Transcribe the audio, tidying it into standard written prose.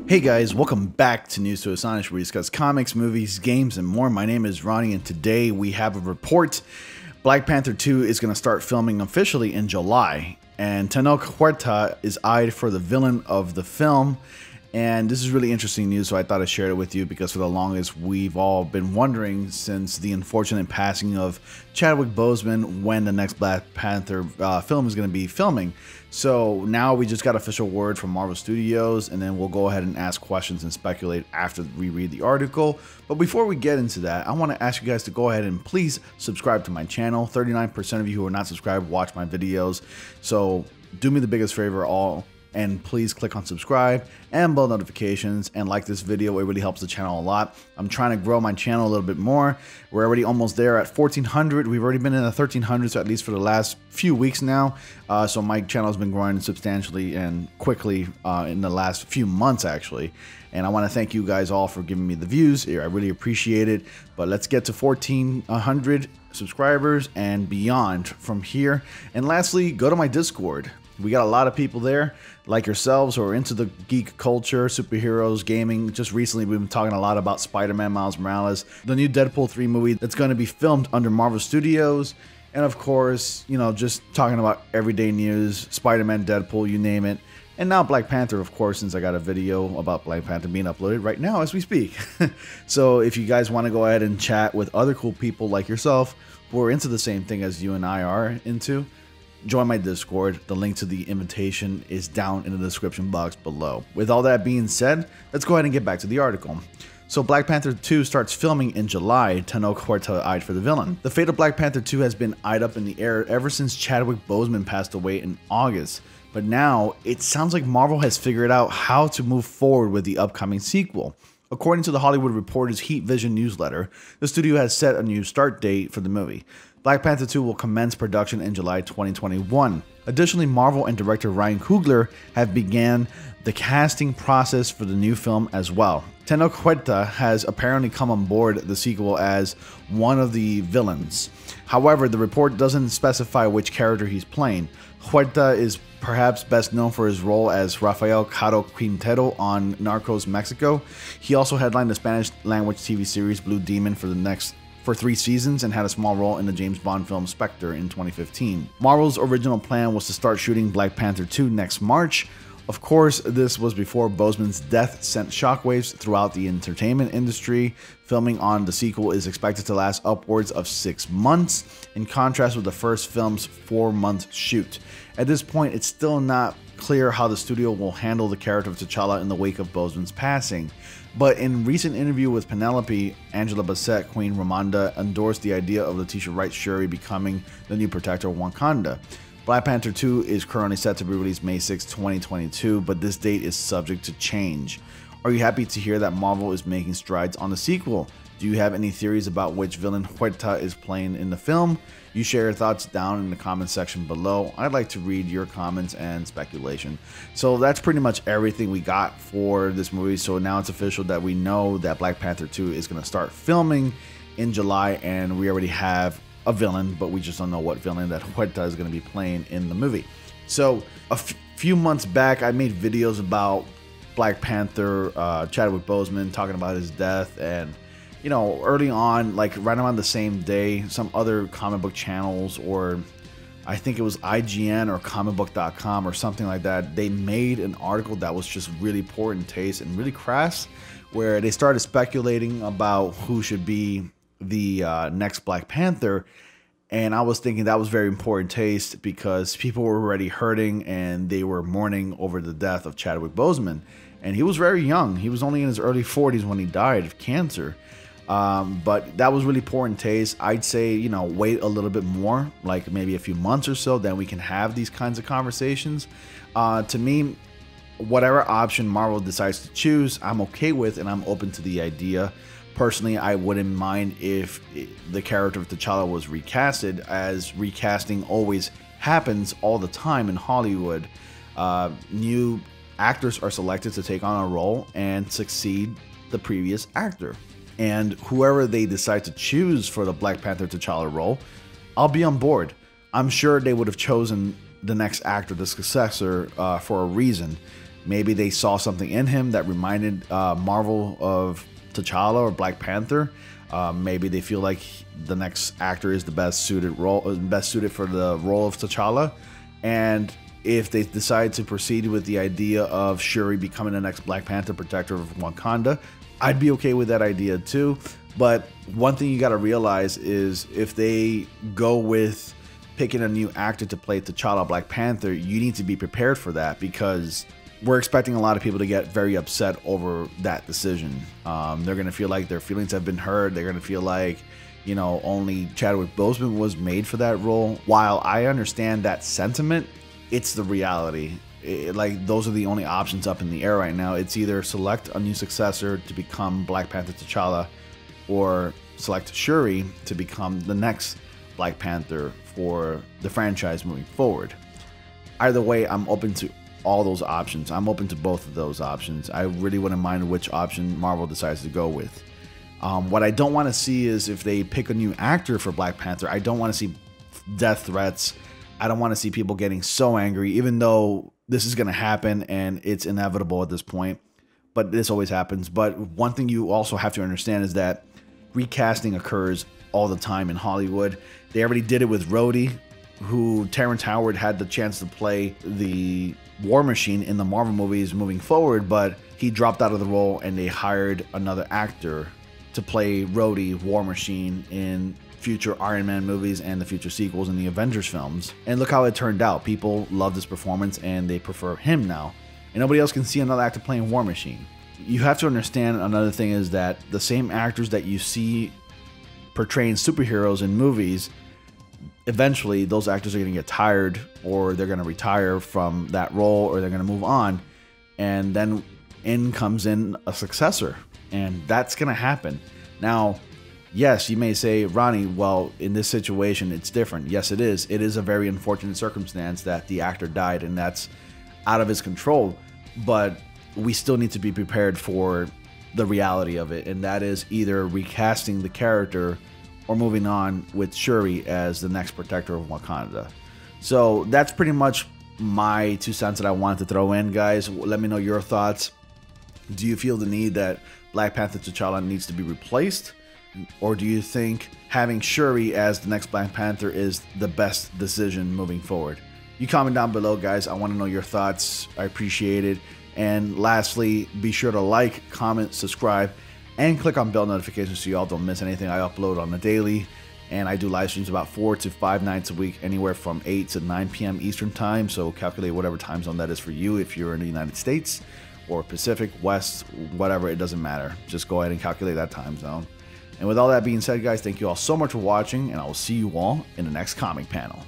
Hey guys, welcome back to News to Astonish, where we discuss comics, movies, games, and more. My name is Ronnie, and today we have a report. Black Panther 2 is going to start filming officially in July, and Tenoch Huerta is eyed for the villain of the film. And this is really interesting news, so I thought I'd share it with you because for the longest we've all been wondering since the unfortunate passing of Chadwick Boseman when the next Black Panther film is going to be filming. So now we just got official word from Marvel Studios, and then we'll go ahead and ask questions and speculate after we read the article. But before we get into that, I want to ask you guys to go ahead and please subscribe to my channel. 39% of you who are not subscribed watch my videos, so do me the biggest favor all. And please click on subscribe and bell notifications and like this video. It really helps the channel a lot. I'm trying to grow my channel a little bit more. We're already almost there at 1,400. We've already been in the 1,300s at least for the last few weeks now. So my channel has been growing substantially and quickly in the last few months actually. And I want to thank you guys all for giving me the views. I really appreciate it. But let's get to 1,400 subscribers and beyond from here. And lastly, go to my Discord. We got a lot of people there like yourselves who are into the geek culture, superheroes, gaming. Just recently we've been talking a lot about Spider-Man Miles Morales, the new Deadpool 3 movie that's going to be filmed under Marvel Studios, and of course, you know, just talking about everyday news, Spider-Man, Deadpool, you name it. And now Black Panther, of course, since I got a video about Black Panther being uploaded right now as we speak. So if you guys want to go ahead and chat with other cool people like yourself who are into the same thing as you and I are into, join my Discord. The link to the invitation is down in the description box below. With all that being said, let's go ahead and get back to the article. So Black Panther 2 starts filming in July, Tenoch Huerta eyed for the villain. The fate of Black Panther 2 has been eyed up in the air ever since Chadwick Boseman passed away in August. But now, it sounds like Marvel has figured out how to move forward with the upcoming sequel. According to the Hollywood Reporter's Heat Vision newsletter, the studio has set a new start date for the movie. Black Panther 2 will commence production in July 2021. Additionally, Marvel and director Ryan Coogler have began the casting process for the new film as well. Tenoch Huerta has apparently come on board the sequel as one of the villains. However, the report doesn't specify which character he's playing. Huerta is perhaps best known for his role as Rafael Caro Quintero on Narcos Mexico. He also headlined the Spanish language TV series Blue Demon for 3 seasons and had a small role in the James Bond film Spectre in 2015. Marvel's original plan was to start shooting Black Panther 2 next March. Of course, this was before Boseman's death sent shockwaves throughout the entertainment industry. Filming on the sequel is expected to last upwards of 6 months, in contrast with the first film's 4-month shoot. At this point, it's still not clear how the studio will handle the character of T'Challa in the wake of Boseman's passing. But in a recent interview with Penelope, Angela Bassett, Queen Ramonda endorsed the idea of Letitia Wright's Shuri becoming the new protector of Wakanda. Black Panther 2 is currently set to be released May 6, 2022, but this date is subject to change. Are you happy to hear that Marvel is making strides on the sequel? Do you have any theories about which villain Huerta is playing in the film? You share your thoughts down in the comment section below. I'd like to read your comments and speculation. So that's pretty much everything we got for this movie. So now it's official that we know that Black Panther 2 is going to start filming in July, and we already have a villain, but we just don't know what villain that Huerta is going to be playing in the movie. So a few months back, I made videos about Black Panther, Chadwick Boseman, talking about his death, and you know, early on, like right around the same day, some other comic book channels, or I think it was IGN or comicbook.com or something like that, they made an article that was just really poor in taste and really crass, where they started speculating about who should be the next Black Panther. And I was thinking that was very important taste because people were already hurting and they were mourning over the death of Chadwick Boseman. And he was very young. He was only in his early 40s when he died of cancer. But that was really poor in taste. I'd say, you know, wait a little bit more, like maybe a few months or so, then we can have these kinds of conversations. To me, whatever option Marvel decides to choose, I'm okay with, and I'm open to the idea. Personally, I wouldn't mind if the character of T'Challa was recasted, as recasting always happens all the time in Hollywood. New actors are selected to take on a role and succeed the previous actor. And whoever they decide to choose for the Black Panther T'Challa role, I'll be on board. I'm sure they would have chosen the next actor, the successor, for a reason. Maybe they saw something in him that reminded Marvel of T'Challa or Black Panther. Maybe they feel like the next actor is the best suited for the role of T'Challa. And if they decide to proceed with the idea of Shuri becoming the next Black Panther, protector of Wakanda, I'd be okay with that idea too. But one thing you got to realize is if they go with picking a new actor to play T'Challa Black Panther, you need to be prepared for that, because we're expecting a lot of people to get very upset over that decision. They're going to feel like their feelings have been hurt. They're going to feel like, you know, only Chadwick Boseman was made for that role. While I understand that sentiment, it's the reality. Like, those are the only options up in the air right now. It's either select a new successor to become Black Panther T'Challa, or select Shuri to become the next Black Panther for the franchise moving forward. Either way, I'm open to all those options. I'm open to both of those options. I really wouldn't mind which option Marvel decides to go with. What I don't want to see is if they pick a new actor for Black Panther, I don't want to see death threats. I don't want to see people getting so angry, even though this is going to happen and it's inevitable at this point. But this always happens. But one thing you also have to understand is that recasting occurs all the time in Hollywood. They already did it with Rhodey, who Terrence Howard had the chance to play the War Machine in the Marvel movies moving forward, but he dropped out of the role and they hired another actor to play Rhodey, War Machine, in future Iron Man movies and the future sequels in the Avengers films. And look how it turned out. People loved his performance and they prefer him now. And nobody else can see another actor playing War Machine. You have to understand another thing is that the same actors that you see portraying superheroes in movies, eventually those actors are going to get tired, or they're going to retire from that role, or they're going to move on. And then in comes in a successor. And that's going to happen. Now, yes, you may say, Ronnie, well, in this situation, it's different. Yes, it is. It is a very unfortunate circumstance that the actor died, and that's out of his control. But we still need to be prepared for the reality of it, and that is either recasting the character or moving on with Shuri as the next protector of Wakanda. So that's pretty much my 2 cents that I wanted to throw in, guys. Let me know your thoughts. Do you feel the need that Black Panther T'Challa needs to be replaced? Or do you think having Shuri as the next Black Panther is the best decision moving forward? You comment down below, guys. I want to know your thoughts. I appreciate it. And lastly, be sure to like, comment, subscribe, and click on bell notifications so y'all don't miss anything I upload on the daily. And I do live streams about 4 to 5 nights a week, anywhere from 8 to 9 p.m. Eastern time. So calculate whatever time zone that is for you if you're in the United States, or Pacific, West, whatever, it doesn't matter. Just go ahead and calculate that time zone. And with all that being said, guys, thank you all so much for watching, and I will see you all in the next comic panel.